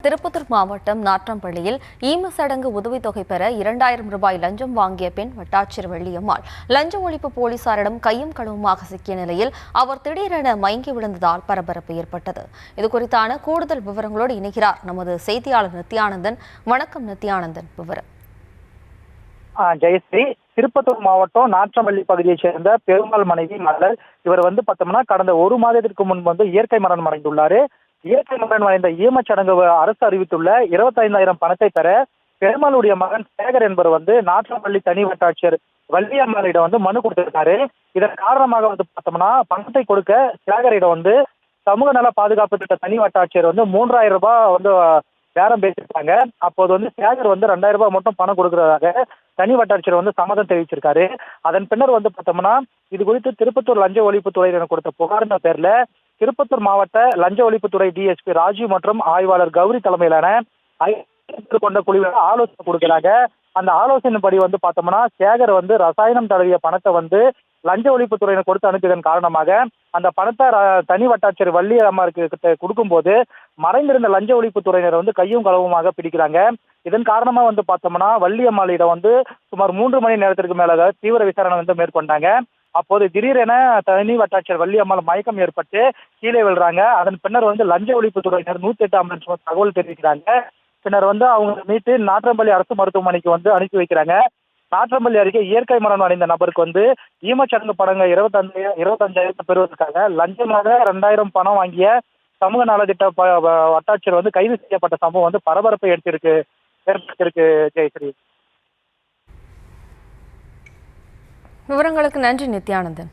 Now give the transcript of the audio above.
திருப்பத்தூர் மாவட்டம் நாற்றம்பள்ளியில் ஈமசடங்கு உதவித்தொகை பெற 2000 ரூபாய் லஞ்சம் வாங்கிய பெண் வட்டாட்சியர் வெள்ளியம்மாள் லஞ்ச ஒழிப்பு போலீசாரிடம் கையும் களவுமாக சிக்கிய நிலையில் அவர் திடீரென மயங்கி விழுந்ததால் பரபரப்பு ஏற்பட்டது. இதுகுறித்தான கூடுதல் விவரங்களோடு இணைகிறார் நமது செய்தியாளர் நித்யானந்தன். வணக்கம் நித்யானந்தன், விவரம். ஜெயஸ்ரீ, திருப்பத்தூர் மாவட்டம் நாற்றம்பள்ளி பகுதியைச் சேர்ந்த பெருமாள் மனைவி மலர். இவர் பார்த்தோம்னா கடந்த ஒரு மாதத்திற்கு முன்பு இயற்கை மரணம் அடைந்துள்ளாரு. இயற்கை மரணம் அடைந்த ஈமச்சடங்கு அரசு அறிவித்துள்ள 25,000 பணத்தை பெற பெருமாளுடைய மகன் சேகர் என்பவர் நாற்றம்பள்ளி தனி வட்டாட்சியர் வள்ளியம்மாளிடம் மனு கொடுத்திருக்காரு. இதன் காரணமாக பார்த்தோம்னா பணத்தை கொடுக்க சேகரிடம் சமூக நல பாதுகாப்பு திட்ட தனி வட்டாட்சியர் 3,000 ரூபாய் பேரம் பேசியிருக்காங்க. அப்போது சேகர் 2,000 ரூபாய் மட்டும் பணம் கொடுக்கறதாக தனி வட்டாட்சியர் சம்மதம் தெரிவிச்சிருக்காரு. அதன் பின்னர் பார்த்தோம்னா இது குறித்து திருப்பத்தூர் லஞ்ச ஒழிப்புத்துறையினர் கொடுத்த புகாரின் பேர்ல திருப்பத்தூர் மாவட்ட லஞ்ச ஒழிப்புத்துறை டிஎஸ்பி ராஜீவ் மற்றும் ஆய்வாளர் கௌரி தலைமையிலான கொண்ட குழுவினர் ஆலோசனை கொடுக்கிறாங்க. அந்த ஆலோசனைப்படி பார்த்தோம்னா சேகர் ரசாயனம் தடவிய பணத்தை லஞ்ச ஒழிப்புத்துறையினர் கொடுத்து அனுப்பியதன் காரணமாக அந்த பணத்தை தனி வட்டாட்சியர் வள்ளி அம்மாருக்கு கொடுக்கும் போது மறைந்திருந்த லஞ்ச ஒழிப்புத்துறையினர் கையும் களவுமாக பிடிக்கிறாங்க. இதன் காரணமா பார்த்தோம்னா வள்ளி அம்மாளிடம் சுமார் 3 மணி நேரத்திற்கு மேல தீவிர விசாரணை மேற்கொண்டாங்க. அப்போது திடீரென தனி வட்டாட்சியர் வள்ளி அம்மாள் மயக்கம் ஏற்பட்டு கீழே விழுறாங்க. அதன் பின்னர் லஞ்ச ஒழிப்புத்துறையினர் 108 ஆம்புலன்ஸ் தகவல் தெரிவிக்கிறாங்க. பின்னர் அவங்க மீட்டு நாற்றம்பள்ளி அரசு மருத்துவமனைக்கு அனுப்பி வைக்கிறாங்க. நாற்றம்பள்ளி அருகே இயற்கை மரணம் அடைந்த நபருக்கு ஈமச்சடங்கு பணங்க 25,000 பெறுவதற்காக லஞ்சமாக 2,000 பணம் வாங்கிய சமூக நலத்திட்ட வட்டாட்சியர் கைது செய்யப்பட்ட சம்பவம் பரபரப்பை ஏற்படுத்தியிருக்கு. ஜெயஸ்ரீ, விவரங்களுக்கு நன்றி நித்யானந்தன்.